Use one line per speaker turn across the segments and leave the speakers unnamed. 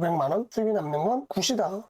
900만원 수입이 남는 건 굿이다.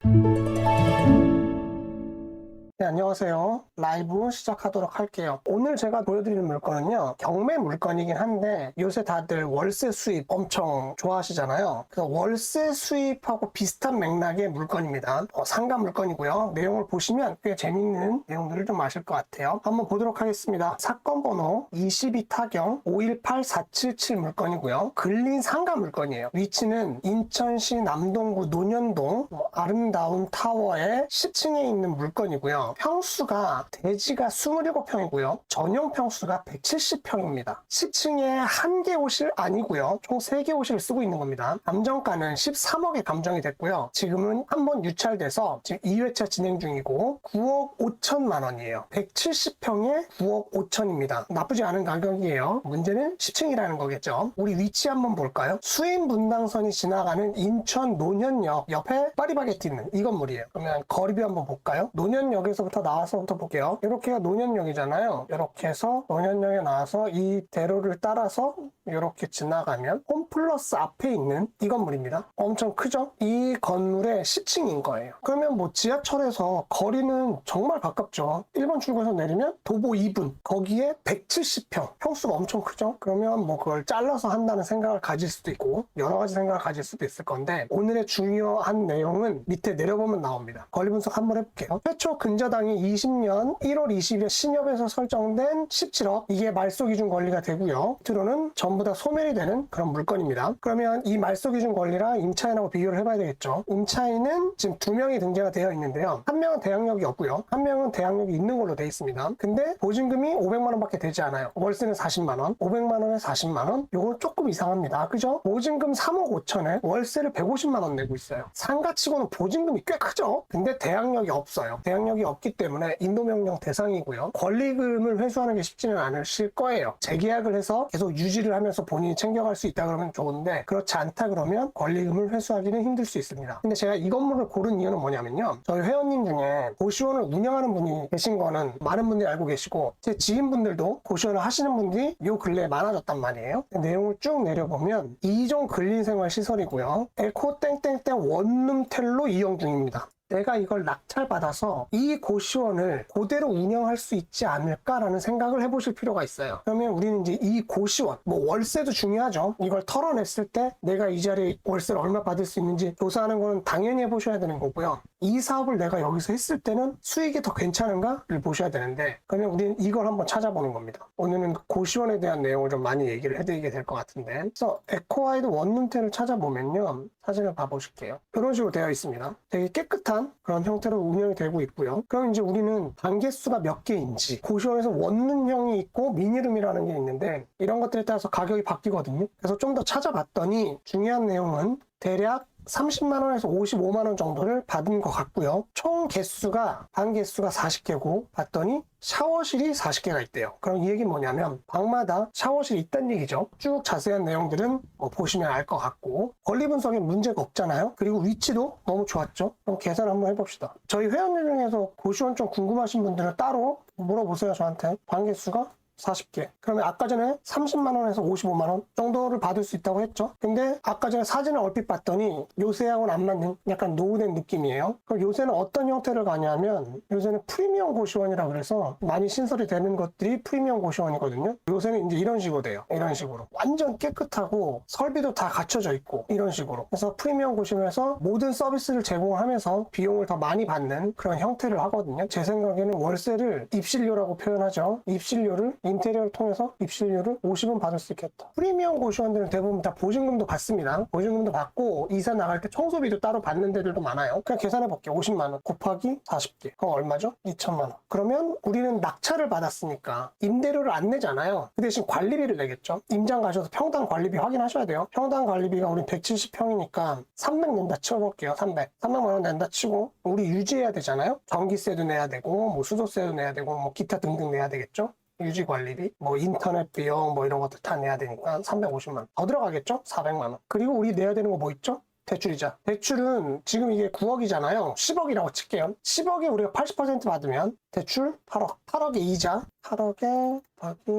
네, 안녕하세요. 라이브 시작하도록 할게요. 오늘 제가 보여드리는 물건은요, 경매 물건이긴 한데 요새 다들 월세 수입 엄청 좋아하시잖아요. 그래서 월세 수입하고 비슷한 맥락의 물건입니다. 상가 물건이고요. 내용을 보시면 꽤 재밌는 내용들을 좀 아실 것 같아요. 한번 보도록 하겠습니다. 사건 번호 22타경 518477 물건이고요. 근린 상가 물건이에요. 위치는 인천시 남동구 논현동 아름다운 타워의 10층에 있는 물건이고요. 평수가 대지가 27평이고요. 전용 평수가 170평입니다. 10층에 한 개 호실 아니고요. 총 3개 호실을 쓰고 있는 겁니다. 감정가는 13억에 감정이 됐고요. 지금은 한번 유찰돼서 지금 2회차 진행 중이고 9억 5천만 원이에요. 170평에 9억 5천입니다. 나쁘지 않은 가격이에요. 문제는 10층이라는 거겠죠. 우리 위치 한번 볼까요? 수인 분당선이 지나가는 인천 논현역 옆에 파리바게트 있는 이 건물이에요. 그러면 거리비 한번 볼까요? 논현역에서부터 나와서부터 볼게요. 이렇게가 논현역이잖아요. 이렇게 해서 논현역에 나와서 이 대로를 따라서 이렇게 지나가면 홈플러스 앞에 있는 이 건물입니다. 엄청 크죠? 이 건물의 10층인 거예요. 그러면 뭐 지하철에서 거리는 정말 가깝죠. 1번 출구에서 내리면 도보 2분, 거기에 170평, 평수가 엄청 크죠? 그러면 뭐 그걸 잘라서 한다는 생각을 가질 수도 있고 여러 가지 생각을 가질 수도 있을 건데, 오늘의 중요한 내용은 밑에 내려보면 나옵니다. 권리 분석 한번 해볼게요. 최초 근저당이 20년 1월 20일 신협에서 설정된 17억, 이게 말소 기준 권리가 되고요. 밑으로는 전부 다 소멸이 되는 그런 물건입니다. 그러면 이 말소 기준 권리랑 임차인하고 비교를 해봐야 되겠죠. 임차인은 지금 2명이 등재가 되어 있는데요. 한 명은 대항력이 없고요. 한 명은 대항력이 있는 걸로 되어 있습니다. 근데 보증금이 500만 원밖에 되지 않아요. 월세는 40만 원, 500만 원에 40만 원. 요건 조금 이상합니다. 그죠? 보증금 3억 5천에 월세를 150만 원 내고 있어요. 상가치고는 보증금이 꽤 크죠? 근데 대항력이 없어요. 대항력이 없기 때문에 인도명령 대상이고요. 권리금을 회수하는 게 쉽지는 않으실 거예요. 재계약을 해서 계속 유지를 하면서 본인이 챙겨갈 수 있다 그러면 좋은데, 그렇지 않다 그러면 권리금을 회수하기는 힘들 수 있습니다. 근데 제가 이 건물을 고른 이유는 뭐냐면요, 저희 회원님 중에 고시원을 운영하는 분이 계신 거는 많은 분들이 알고 계시고, 제 지인분들도 고시원을 하시는 분들이 요 근래에 많아졌단 말이에요. 내용을 쭉 내려보면 2종 근린생활시설이고요. 에코 땡땡땡 원룸텔로 이용 중입니다. 내가 이걸 낙찰받아서 이 고시원을 그대로 운영할 수 있지 않을까라는 생각을 해보실 필요가 있어요. 그러면 우리는 이제 이 고시원, 뭐 월세도 중요하죠. 이걸 털어냈을 때 내가 이 자리에 월세를 얼마 받을 수 있는지 조사하는 거는 당연히 해보셔야 되는 거고요. 이 사업을 내가 여기서 했을 때는 수익이 더 괜찮은가를 보셔야 되는데, 그러면 우리는 이걸 한번 찾아보는 겁니다. 오늘은 고시원에 대한 내용을 좀 많이 얘기를 해드리게 될 것 같은데, 그래서 에코와이드 원룸텔을 찾아보면요, 사진을 봐보실게요. 이런 식으로 되어 있습니다. 되게 깨끗한 그런 형태로 운영이 되고 있고요. 그럼 이제 우리는 방 개수가 몇 개인지, 고시원에서 원룸형이 있고 미니룸이라는 게 있는데 이런 것들에 따라서 가격이 바뀌거든요. 그래서 좀 더 찾아봤더니 중요한 내용은 대략 30만 원에서 55만 원 정도를 받은 것 같고요. 총 개수가 방 개수가 40개고 봤더니 샤워실이 40개가 있대요. 그럼 이 얘기는 뭐냐면 방마다 샤워실이 있다는 얘기죠. 쭉 자세한 내용들은 보시면 알 것 같고, 권리 분석에 문제가 없잖아요. 그리고 위치도 너무 좋았죠. 그럼 계산 한번 해봅시다. 저희 회원들 중에서 고시원 좀 궁금하신 분들은 따로 물어보세요, 저한테. 방 개수가 40개. 그러면 아까 전에 30만 원에서 55만 원 정도를 받을 수 있다고 했죠. 근데 아까 전에 사진을 얼핏 봤더니 요새하고는 안 맞는 약간 노후된 느낌이에요. 그럼 요새는 어떤 형태를 가냐면, 요새는 프리미엄 고시원이라 그래서 많이 신설이 되는 것들이 프리미엄 고시원이거든요. 요새는 이제 이런 식으로 돼요. 이런 식으로 완전 깨끗하고 설비도 다 갖춰져 있고 이런 식으로. 그래서 프리미엄 고시원에서 모든 서비스를 제공하면서 비용을 더 많이 받는 그런 형태를 하거든요. 제 생각에는 월세를 입실료라고 표현하죠. 입실료를 인테리어를 통해서 입실료를 50원 받을 수 있겠다. 프리미엄 고시원들은 대부분 다 보증금도 받습니다. 보증금도 받고 이사 나갈 때 청소비도 따로 받는 데들도 많아요. 그냥 계산해 볼게요. 50만 원 곱하기 40개. 그럼 얼마죠? 2천만 원. 그러면 우리는 낙찰을 받았으니까 임대료를 안 내잖아요. 그 대신 관리비를 내겠죠. 임장 가셔서 평당 관리비 확인하셔야 돼요. 평당 관리비가 우리 170평이니까 300 낸다 쳐볼게요. 300만 원 낸다 치고, 우리 유지해야 되잖아요. 전기세도 내야 되고 뭐 수도세도 내야 되고 뭐 기타 등등 내야 되겠죠. 유지 관리비, 뭐 인터넷 비용, 뭐 이런 것들 다 내야 되니까 350만 원. 더 들어가겠죠? 400만 원. 그리고 우리 내야 되는 거 뭐 있죠? 대출이자. 대출은 지금 이게 9억이잖아요. 10억이라고 칠게요. 10억에 우리가 80% 받으면 대출 8억. 8억에 이자. 8억에 곱하기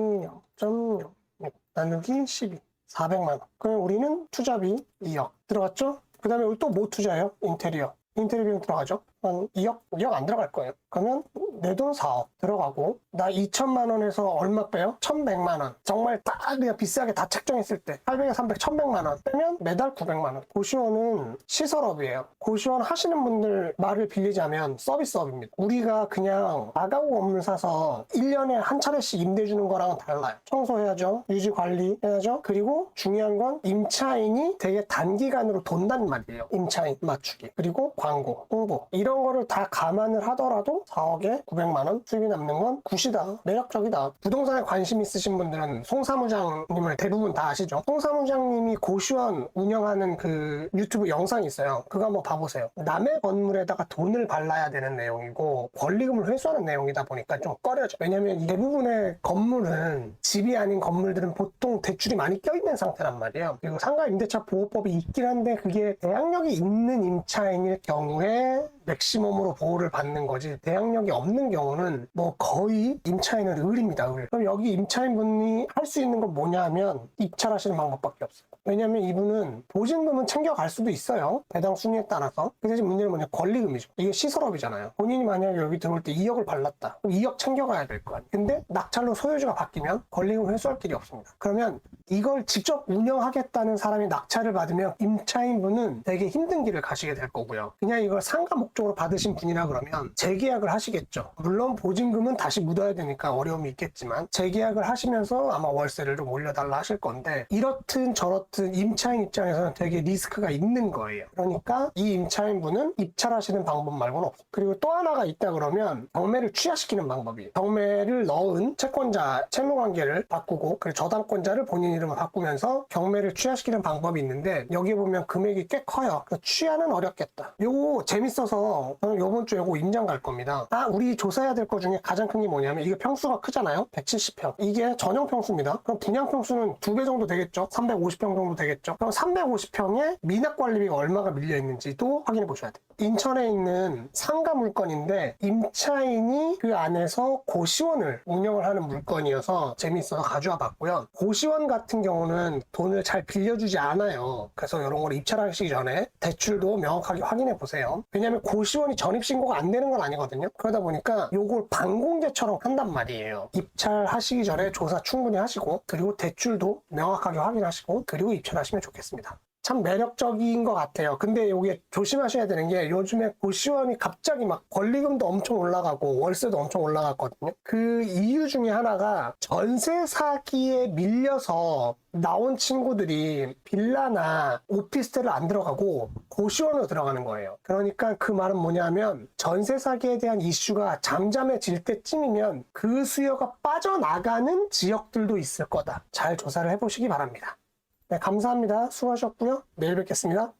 0.06 나누기 12. 400만 원. 그럼 우리는 투자비 2억. 들어갔죠? 그 다음에 또 뭐 투자해요? 인테리어 비용 들어가죠. 한 2억? 2억 안 들어갈 거예요. 그러면 내 돈 4억 들어가고 나 2천만 원에서 얼마 빼요? 1,100만 원. 정말 딱 그냥 비싸게 다 책정했을 때 800에 300, 1,100만 원 빼면 매달 900만 원. 고시원은 시설업이에요. 고시원 하시는 분들 말을 빌리자면 서비스업입니다. 우리가 그냥 나가구 건물 사서 1년에 한 차례씩 임대 주는 거랑은 달라요. 청소해야죠. 유지 관리 해야죠. 그리고 중요한 건 임차인이 되게 단기간으로 돈단 말이에요. 임차인 맞추기. 그리고 광고, 홍보 이런 거를 다 감안을 하더라도 4억에 900만 원 수익이 남는 건 굿이다. 매력적이다. 부동산에 관심 있으신 분들은 송 사무장님을 대부분 다 아시죠? 송 사무장님이 고시원 운영하는 그 유튜브 영상이 있어요. 그거 한번 봐보세요. 남의 건물에다가 돈을 발라야 되는 내용이고 권리금을 회수하는 내용이다 보니까 좀 꺼려져. 왜냐면 대부분의 건물은 집이 아닌 건물들은 보통 대출이 많이 껴있는 상태란 말이에요. 그리고 상가임대차 보호법이 있긴 한데 그게 대항력이 있는 임차인일 경우에 맥시멈으로 보호를 받는 거지 대항력이 없는 경우는 뭐 거의 임차인은 을입니다. 을. 그럼 여기 임차인분이 할 수 있는 건 뭐냐 하면 입찰하시는 방법밖에 없어요. 왜냐면 이분은 보증금은 챙겨갈 수도 있어요. 배당 순위에 따라서. 그 대신 문제는 뭐냐 권리금이죠. 이게 시설업이잖아요. 본인이 만약에 여기 들어올 때 2억을 발랐다. 그럼 2억 챙겨가야 될 거 아니에요. 근데 낙찰로 소유주가 바뀌면 권리금 회수할 길이 없습니다. 그러면 이걸 직접 운영하겠다는 사람이 낙찰을 받으면 임차인분은 되게 힘든 길을 가시게 될 거고요. 그냥 이걸 상가 목적으로 받으신 분이라 그러면 재계약을 하시겠죠. 물론 보증금은 다시 묻어야 되니까 어려움이 있겠지만 재계약을 하시면서 아마 월세를 좀 올려달라 하실 건데 이렇든 저렇든 임차인 입장에서는 되게 리스크가 있는 거예요. 그러니까 이 임차인분은 입찰하시는 방법 말고는 없어요. 그리고 또 하나가 있다 그러면 경매를 취하시키는 방법이에요. 경매를 넣은 채권자 채무관계를 바꾸고 그리고 저당권자를 본인 이름을 바꾸면서 경매를 취하시키는 방법이 있는데 여기 보면 금액이 꽤 커요. 취하는 어렵겠다. 요거 재밌어서 저는 요번 주에 요거 임장 갈 겁니다. 우리 조사해야 될 것 중에 가장 큰 게 뭐냐면 이게 평수가 크잖아요. 170평. 이게 전용 평수입니다. 그럼 분양 평수는 2배 정도 되겠죠. 350평 정도 되겠죠. 그럼 350평에 미납관리비가 얼마가 밀려 있는지도 확인해 보셔야 돼요. 인천에 있는 상가 물건인데 임차인이 그 안에서 고시원을 운영을 하는 물건이어서 재밌어서 가져와 봤고요. 고시원 같은 경우는 돈을 잘 빌려주지 않아요. 그래서 이런 걸 입찰하시기 전에 대출도 명확하게 확인해 보세요. 왜냐면 고시원이 전입신고가 안 되는 건 아니거든요. 그러다 보니까 요걸 반공개처럼 한단 말이에요. 입찰하시기 전에 조사 충분히 하시고 그리고 대출도 명확하게 확인하시고 그리고 입찰하시면 좋겠습니다. 참 매력적인 것 같아요. 근데 이게 조심하셔야 되는 게 요즘에 고시원이 갑자기 막 권리금도 엄청 올라가고 월세도 엄청 올라갔거든요. 그 이유 중에 하나가 전세 사기에 밀려서 나온 친구들이 빌라나 오피스텔을 안 들어가고 고시원으로 들어가는 거예요. 그러니까 그 말은 뭐냐면 전세 사기에 대한 이슈가 잠잠해질 때쯤이면 그 수요가 빠져나가는 지역들도 있을 거다. 잘 조사를 해보시기 바랍니다. 네, 감사합니다. 수고하셨고요. 내일 뵙겠습니다.